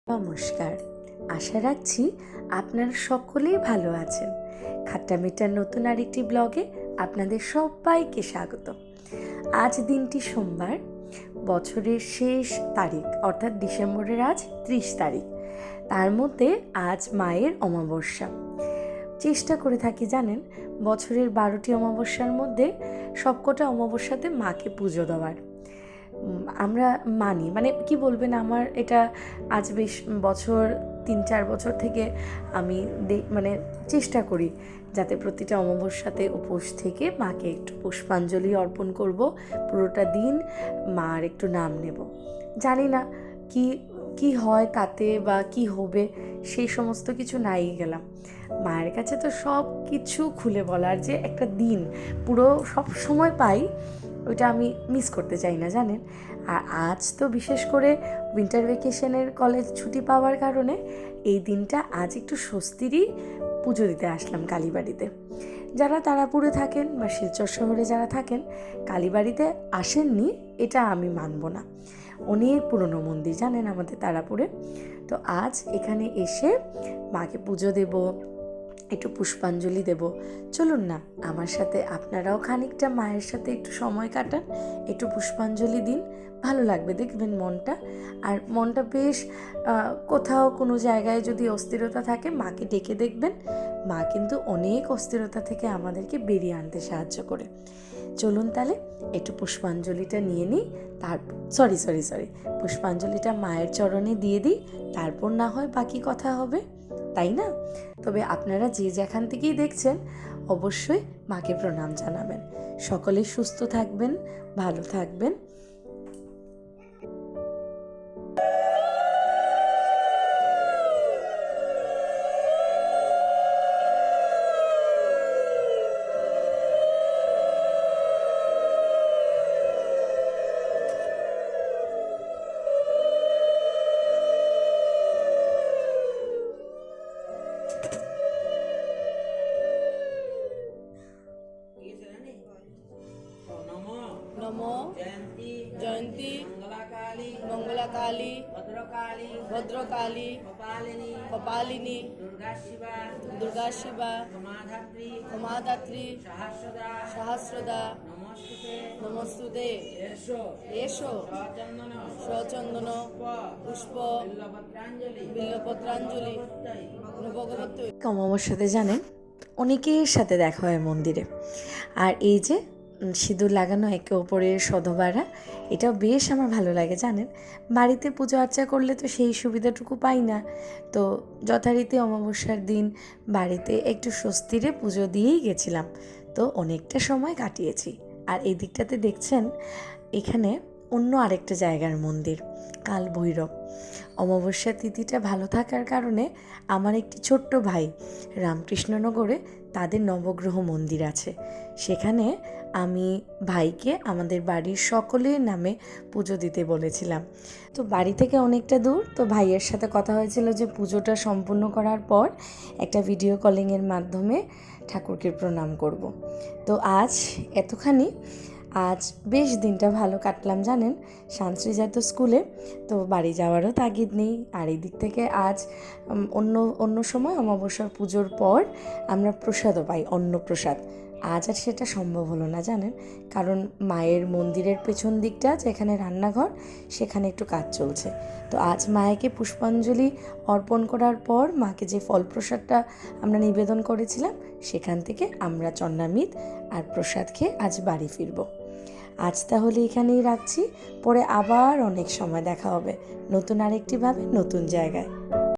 নমস্কার, আশা রাখছি আপনারা সকলেই ভালো আছেন। খাট্টা মিঠার নতুন আরেকটি ব্লগে আপনাদের সবাইকে স্বাগত। আজ দিনটি সোমবার, বছরের শেষ তারিখ অর্থাৎ ডিসেম্বরের আজ 30 তারিখ। তার মধ্যে আজ মায়ের অমাবস্যা। চেষ্টা করে থাকি জানেন, বছরের 12টি অমাবস্যার মধ্যে সবকটা অমাবস্যাতে মাকে পুজো দেওয়ার। আমরা মানি, মানে কি বলবেন, আমার এটা আজ বেশ বছর 3-4 বছর থেকে আমি চেষ্টা করি যাতে প্রতিটা অমাবস্যাতে উপোস থেকে মাকে একটু পুষ্পাঞ্জলি অর্পণ করব, পুরোটা দিন মার একটু নাম নেব। জানি না কি কি হয় তাতে বা কি হবে, সেই সমস্ত কিছু নাই গেলাম। মায়ের কাছে তো সব কিছু খুলে বলার যে একটা দিন পুরো সব সময় পাই, ওইটা আমি মিস করতে চাই না জানেন। আর আজ তো বিশেষ করে উইন্টার ভ্যাকেশনের কলেজ ছুটি পাওয়ার কারণে এই দিনটা আজ একটু স্বস্তিরই পুজো দিতে আসলাম কালীবাড়িতে। যারা তারাপুরে থাকেন বা শিলচর শহরে যারা থাকেন, কালীবাড়িতে আসেননি এটা আমি মানব না। অনেক পুরনো মন্দির জানেন আমাদের তারাপুরে। তো আজ এখানে এসে মাকে পুজো দেব, একটু পুষ্পাঞ্জলি দেব। চলুন না আমার সাথে আপনারাও খানিকটা মায়ের সাথে একটু সময় কাটান, একটু পুষ্পাঞ্জলি দিন, ভালো লাগবে দেখবেন মনটা। আর মনটা বেশ কোথাও কোনো জায়গায় যদি অস্থিরতা থাকে মাকে ডেকে দেখবেন, মা কিন্তু অনেক অস্থিরতা থেকে আমাদেরকে বেরিয়ে আনতে সাহায্য করে। চলুন তাহলে একটু পুষ্পাঞ্জলিটা নিয়ে নিই, সরি পুষ্পাঞ্জলিটা মায়ের চরণে দিয়ে দিই, তারপর না হয় বাকি কথা হবে, তাই না? তবে আপনারা যে যেখান থেকেই দেখছেন অবশ্যই মাকে প্রণাম জানাবেন। সকলে সুস্থ থাকবেন, ভালো থাকবেন। নমো জয়ন্তী মঙ্গলাকালী ভদ্রকালী কপালিনী দুর্গা শিবা ক্ষমাধাত্রী সহস্রদা নমস্তুতে এসো সচন্দন পুষ্প বিল্লপত্রাঞ্জলি ভগবত। অমাবস্যাতে জানেন অনেকের সাথে দেখা হয় মন্দিরে, আর এই যে সিঁদুর লাগানো একে অপরের সধবারা, এটাও বেশ আমার ভালো লাগে জানেন। বাড়িতে পুজো আর্চা করলে তো সেই সুবিধাটুকু পাই না, তো যথারীতি অমাবস্যার দিন বাড়িতে একটু স্বস্তিরে পুজো দিয়েই গেছিলাম, তো অনেকটা সময় কাটিয়েছি। আর এই দিকটাতে দেখছেন এখানে অন্য আরেকটা জায়গার মন্দির, কাল ভৈরব। অমাবস্যা তিথিটা ভালো থাকার কারণে আমার একটি ছোট্ট ভাই রামকৃষ্ণনগরে তাদের নবগ্রহ মন্দির আছে, সেখানে আমি ভাইকে আমাদের বাড়ির সকলের নামে পুজো দিতে বলেছিলাম। তো বাড়ি থেকে অনেকটা দূর, তো ভাইয়ের সাথে কথা হয়েছিল যে পুজোটা সম্পূর্ণ করার পর একটা ভিডিও কলিংয়ের মাধ্যমে ঠাকুরকে প্রণাম করব। তো আজ এতখানি, আজ বেশ দিনটা ভালো কাটলাম জানেন শান্তিজাত স্কুলে, তো বাড়ি যাওয়ারও তাগিদ নেই। আর এই দিক থেকে আজ অন্য সময় অমাবস্যার পুজোর পর আমরা প্রসাদও পাই, অন্নপ্রসাদ। আজ আর সেটা সম্ভব হলো না জানেন, কারণ মায়ের মন্দিরের পেছন দিকটা যেখানে রান্নাঘর, সেখানে একটু কাজ চলছে। তো আজ মায়েকে পুষ্পাঞ্জলি অর্পণ করার পর মাকে যে ফল প্রসাদটা আমরা নিবেদন করেছিলাম, সেখান থেকে আমরা চন্নামিত আর প্রসাদ খেয়ে আজ বাড়ি ফিরব। আজ তাহলে এখানেই রাখছি, পরে আবার অনেক সময় দেখা হবে নতুন আরেকটি ভাবে নতুন জায়গায়।